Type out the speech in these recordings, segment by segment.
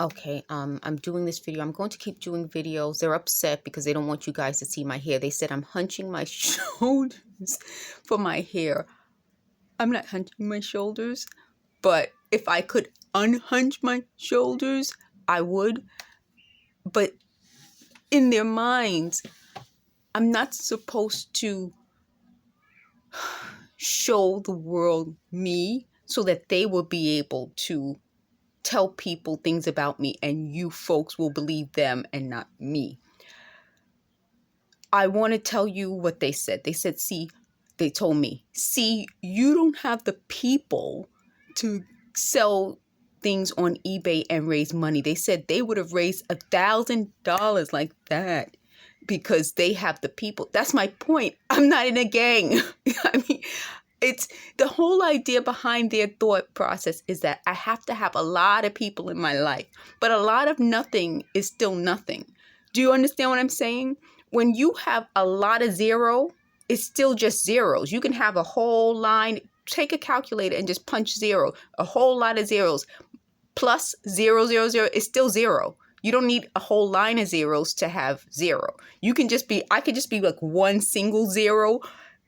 Okay, I'm doing this video. I'm going to keep doing videos. They're upset because they don't want you guys to see my hair. They said I'm hunching my shoulders for my hair. I'm not hunching my shoulders, but if I could unhunch my shoulders, I would. But in their minds, I'm not supposed to show the world me so that they will be able to tell people things about me and you folks will believe them and not me. I want to tell you what they said. They said, they told me, you don't have the people to sell things on eBay and raise money. They said they would have raised $1,000 like that because they have the people. That's my point. I'm not in a gang. I mean, it's the whole idea behind their thought process is that I have to have a lot of people in my life, but a lot of nothing is still nothing. Do you understand what I'm saying? When you have a lot of zero, it's still just zeros. You can have a whole line, take a calculator and just punch zero, a whole lot of zeros. Plus 0, 0, 0 is still zero. You don't need a whole line of zeros to have zero. I could just be like one single zero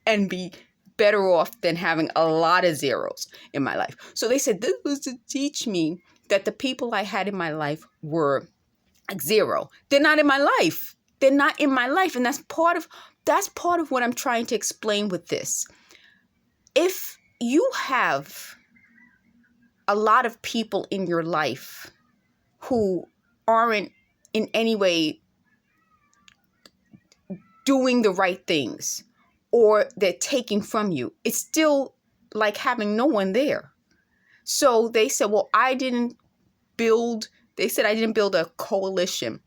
and be better off than having a lot of zeros in my life. So they said this was to teach me that the people I had in my life were like zero. They're not in my life. They're not in my life. And that's part of what I'm trying to explain with this. If you have a lot of people in your life who aren't in any way doing the right things or they're taking from you, it's still like having no one there. So they said, well, I didn't build a coalition.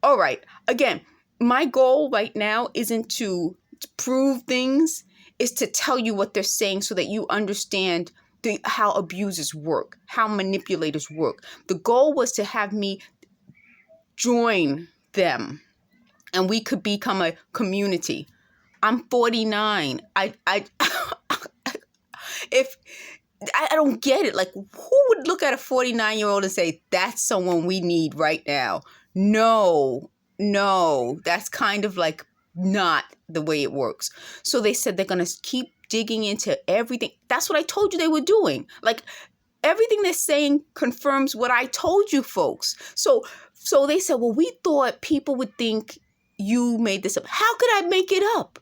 All right. Again, my goal right now isn't to prove things, is to tell you what they're saying so that you understand how abusers work, how manipulators work. The goal was to have me join them and we could become a community. I'm 49. If I don't get it. Like, who would look at a 49-year-old and say, that's someone we need right now? No, that's kind of like not the way it works. So they said they're going to keep digging into everything. That's what I told you they were doing. Like, everything they're saying confirms what I told you folks. So they said, well, we thought people would think you made this up. How could I make it up?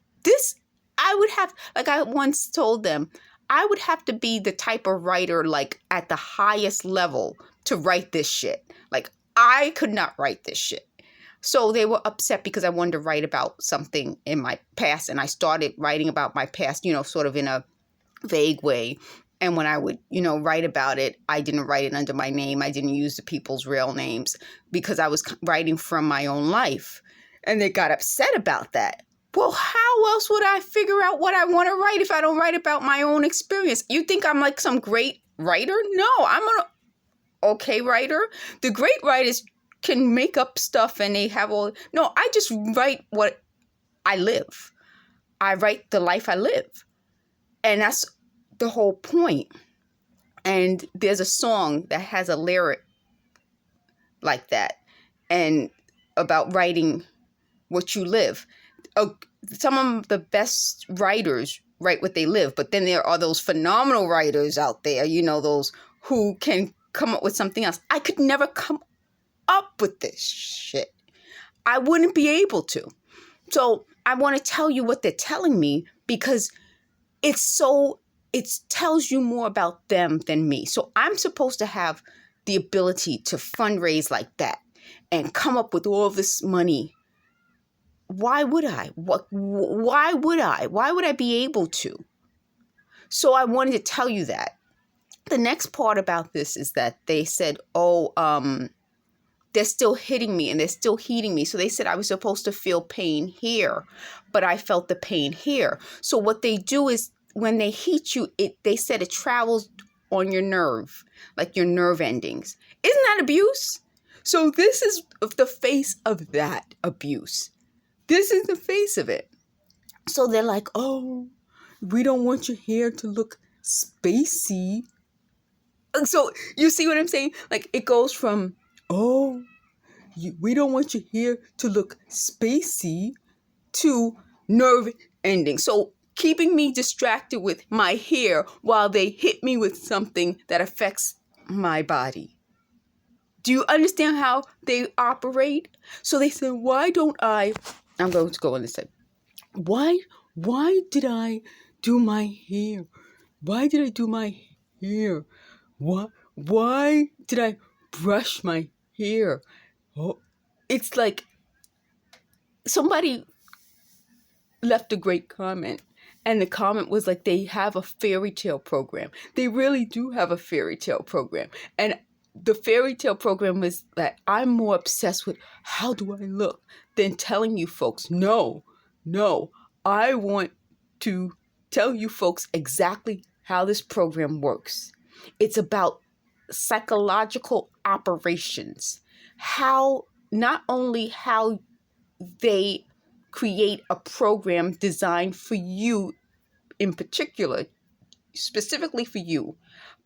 I once told them, I would have to be the type of writer like at the highest level to write this shit. Like, I could not write this shit. So they were upset because I wanted to write about something in my past. And I started writing about my past, sort of in a vague way. And when I would, write about it, I didn't write it under my name. I didn't use the people's real names because I was writing from my own life. And they got upset about that. Well, how else would I figure out what I want to write if I don't write about my own experience? You think I'm like some great writer? No, I'm an okay writer. The great writers can make up stuff and they have no, I just write what I live. I write the life I live. And that's the whole point. And there's a song that has a lyric like that and about writing what you live. Some of the best writers write what they live, but then there are those phenomenal writers out there, those who can come up with something else. I could never come up with this shit. I wouldn't be able to. So I want to tell you what they're telling me because it tells you more about them than me. So I'm supposed to have the ability to fundraise like that and come up with all this money. Why would I? Why would I? Why would I be able to? So I wanted to tell you that. The next part about this is that they said, they're still hitting me and they're still heating me. So they said I was supposed to feel pain here, but I felt the pain here. So what they do is when they heat you, they said it travels on your nerve, like your nerve endings. Isn't that abuse? So this is the face of that abuse. This is the face of it. So they're like, oh, we don't want your hair to look spacey. So you see what I'm saying? Like, it goes from, we don't want your hair to look spacey, to nerve ending. So keeping me distracted with my hair while they hit me with something that affects my body. Do you understand how they operate? So they said, I'm going to go on and say, why did I do my hair? Why did I do my hair? Why did I brush my hair? Oh, it's like somebody left a great comment, and the comment was like, they have a fairy tale program. They really do have a fairy tale program. And the fairy tale program was that I'm more obsessed with how do I look than telling you folks, no, I want to tell you folks exactly how this program works. It's about psychological operations, not only how they create a program designed for you in particular, specifically for you,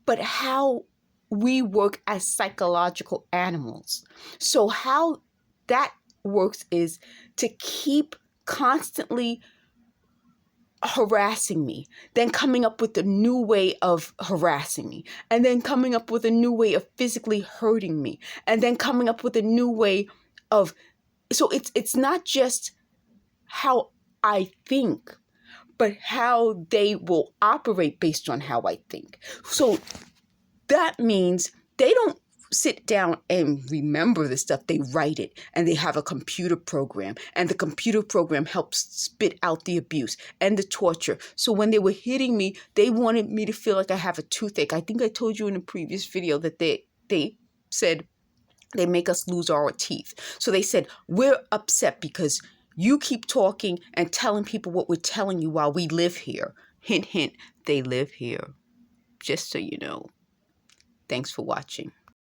but how we work as psychological animals. So how that works is to keep constantly harassing me, then coming up with a new way of harassing me, and then coming up with a new way of physically hurting me, and then coming up with a new way of, so it's not just how I think, but how they will operate based on how I think. So that means they don't sit down and remember the stuff. They write it, and they have a computer program, and the computer program helps spit out the abuse and the torture. So when they were hitting me, they wanted me to feel like I have a toothache. I think I told you in a previous video that they said they make us lose our teeth. So they said, we're upset because you keep talking and telling people what we're telling you while we live here. Hint, hint, they live here. Just so you know. Thanks for watching.